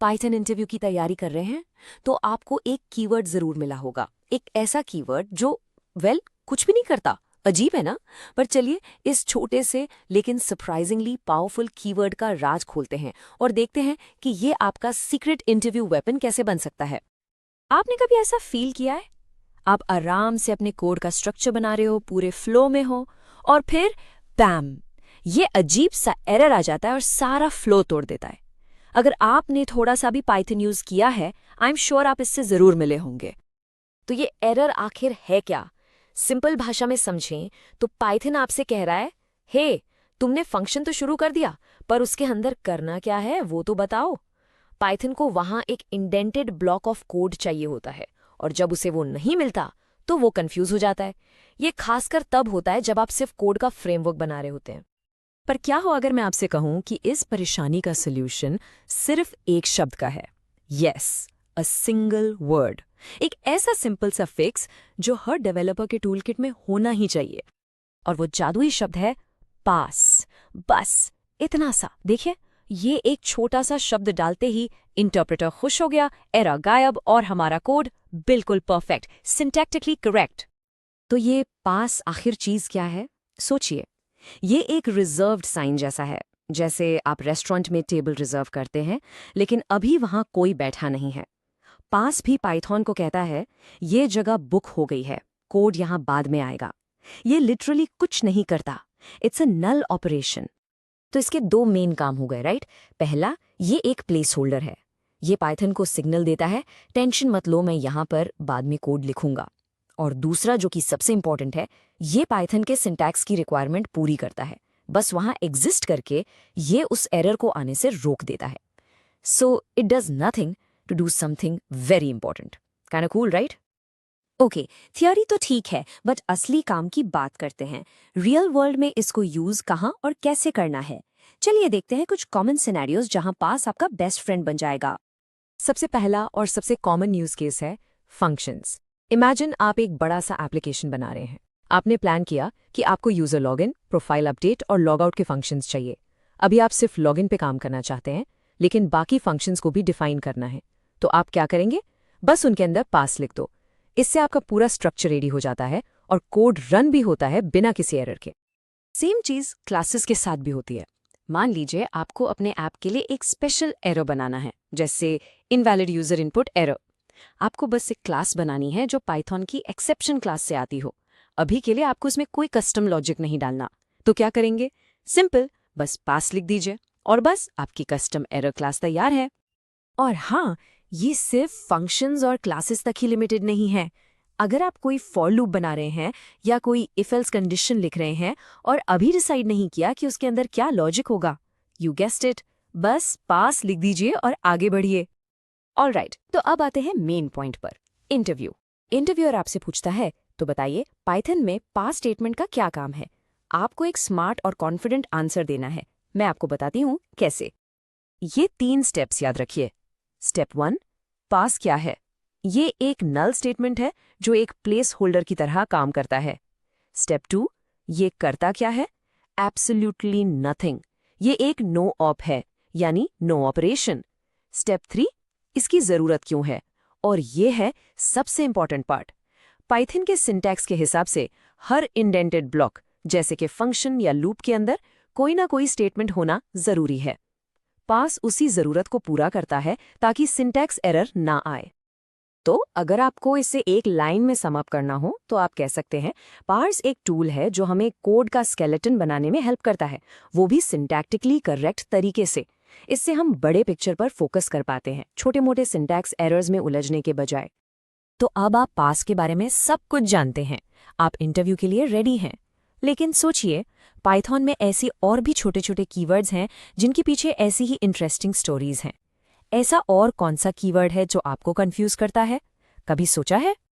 Python interview की तैयारी कर रहे हैं तो आपको एक कीवर्ड जरूर मिला होगा। एक ऐसा कीवर्ड जो कुछ भी नहीं करता। अजीब है ना? पर चलिए इस छोटे से लेकिन सरप्राइजिंगली पावरफुल कीवर्ड का राज खोलते हैं और देखते हैं कि ये आपका सीक्रेट इंटरव्यू वेपन कैसे बन सकता है। आपने कभी ऐसा फील किया है? आप आराम से अपने कोड का स्ट्रक्चर बना रहे हो, पूरे फ्लो में हो, और फिर बैम, ये अजीब सा एरर आ जाता है और सारा फ्लो तोड़ देता है। अगर आपने थोड़ा सा भी पाइथन यूज किया है, आई एम श्योर आप इससे जरूर मिले होंगे। तो ये एरर आखिर है क्या? सिंपल भाषा में समझें तो पाइथन आपसे कह रहा है, हे, तुमने फंक्शन तो शुरू कर दिया, पर उसके अंदर करना क्या है वो तो बताओ। पाइथन को वहां एक इंडेंटेड ब्लॉक ऑफ कोड चाहिए होता है, और जब उसे वो नहीं मिलता तो वो कंफ्यूज हो जाता है। ये खासकर तब होता है जब आप सिर्फ कोड का फ्रेमवर्क बना रहे होते हैं। पर क्या हो अगर मैं आपसे कहूं कि इस परेशानी का सॉल्यूशन सिर्फ एक शब्द का है? Yes, a single word. एक ऐसा सिंपल सा फिक्स जो हर डेवलपर के टूलकिट में होना ही चाहिए। और वो जादुई शब्द है पास। बस इतना सा। देखिए, ये एक छोटा सा शब्द डालते ही इंटरप्रेटर खुश हो गया, एरर गायब और हमारा कोड बिल्कुल परफेक्ट, सिंटैक्टिकली करेक्ट। तो ये पास आखिर चीज क्या है? सोचिए, ये एक रिजर्व्ड साइन जैसा है। जैसे आप रेस्टोरेंट में टेबल रिजर्व करते हैं, लेकिन अभी वहां कोई बैठा नहीं है। पास भी पाइथन को कहता है, ये जगह बुक हो गई है, कोड यहां बाद में आएगा। ये लिटरली कुछ नहीं करता। It's a null operation. तो इसके दो मेन काम हो गए, राइट? पहला, ये एक प्लेस होल्डर है। ये पाइथन को सिग्नल देता है, टेंशन मत लो, मैं यहां पर बाद में कोड लिखूंगा। और दूसरा, जो कि सबसे इंपॉर्टेंट है, ये पाइथन के सिंटैक्स की रिक्वायरमेंट पूरी करता है। बस वहां एग्जिस्ट करके ये उस एरर को आने से रोक देता है। So it does nothing to do something very important. Kind of cool, right? Okay, theory तो ठीक है, बट असली काम की बात करते हैं। रियल वर्ल्ड में इसको यूज कहाँ और कैसे करना है? चलिए देखते हैं कुछ कॉमन सिनेरियोज जहां पास आपका बेस्ट फ्रेंड बन जाएगा। सबसे पहला और सबसे कॉमन यूज केस है फंक्शंस। इमेजिन आप एक बड़ा सा एप्लीकेशन बना रहे हैं। आपने प्लान किया कि आपको यूजर लॉगिन, प्रोफाइल अपडेट और लॉगआउट के फंक्शंस चाहिए। अभी आप सिर्फ लॉगिन पे काम करना चाहते हैं, लेकिन बाकी फंक्शंस को भी डिफाइन करना है। तो आप क्या करेंगे? बस उनके अंदर पास लिख दो। इससे आपका पूरा स्ट्रक्चर रेडी हो जाता है और कोड रन भी होता है बिना किसी एरर के। सेम चीज क्लासेस के साथ भी होती है। मान लीजिए आपको अपने ऐप के लिए एक स्पेशल एरर बनाना है, जैसे इनवैलिड यूजर इनपुट एरर। आपको बस एक क्लास बनानी है जो पाइथन की एक्सेप्शन क्लास से आती हो। अभी के लिए आपको इसमें कोई कस्टम लॉजिक नहीं डालना। तो क्या करेंगे? सिंपल, बस पास लिख दीजिए और बस आपकी कस्टम एरर क्लास तैयार है। और हाँ, ये सिर्फ फंक्शंस और क्लासेस तक ही लिमिटेड नहीं है। अगर आप कोई फॉर लूप बना रहे हैं या कोई इफ एल्स कंडीशन लिख रहे हैं और अभी डिसाइड नहीं किया कि उसके अंदर क्या लॉजिक होगा, यू गेस्ड इट, बस पास लिख दीजिए और आगे बढ़िए। ऑलराइट, तो अब आते हैं मेन पॉइंट पर, इंटरव्यू। इंटरव्यूअर आपसे पूछता है, तो बताइए पाइथन में पास स्टेटमेंट का क्या काम है? आपको एक स्मार्ट और कॉन्फिडेंट आंसर देना है। मैं आपको बताती हूँ कैसे। ये 3 स्टेप्स याद रखिए। स्टेप 1, पास क्या है? ये एक नल स्टेटमेंट है जो एक प्लेस होल्डर की तरह काम करता है। स्टेप 2, ये करता क्या है? Absolutely nothing. ये एक नो ऑप है, यानी नो ऑपरेशन। स्टेप 3, इसकी जरूरत क्यों है? और ये है सबसे इंपॉर्टेंट पार्ट। पाइथन के सिंटैक्स के हिसाब से हर इंडेंटेड ब्लॉक, जैसे कि फंक्शन या लूप के अंदर कोई ना कोई स्टेटमेंट होना जरूरी है। पास उसी जरूरत को पूरा करता है ताकि सिंटैक्स एरर ना आए। तो अगर आपको इसे एक लाइन में सम अप करना हो तो आप कह सकते हैं, पार्स एक टूल है जो हमें कोड का स्केलेटन बनाने में हेल्प करता है, वो भी सिंटैक्टिकली करेक्ट तरीके से। इससे हम बड़े पिक्चर पर फोकस कर पाते हैं, छोटे मोटे सिंटैक्स एरर्स में उलझने के बजाय। तो अब आप पास के बारे में सब कुछ जानते हैं, आप इंटरव्यू के लिए रेडी हैं। लेकिन सोचिए, पाइथन में ऐसी और भी छोटे छोटे कीवर्ड्स हैं जिनके पीछे ऐसी ही इंटरेस्टिंग स्टोरीज हैं। ऐसा और कौन सा कीवर्ड है जो आपको कंफ्यूज करता है? कभी सोचा है?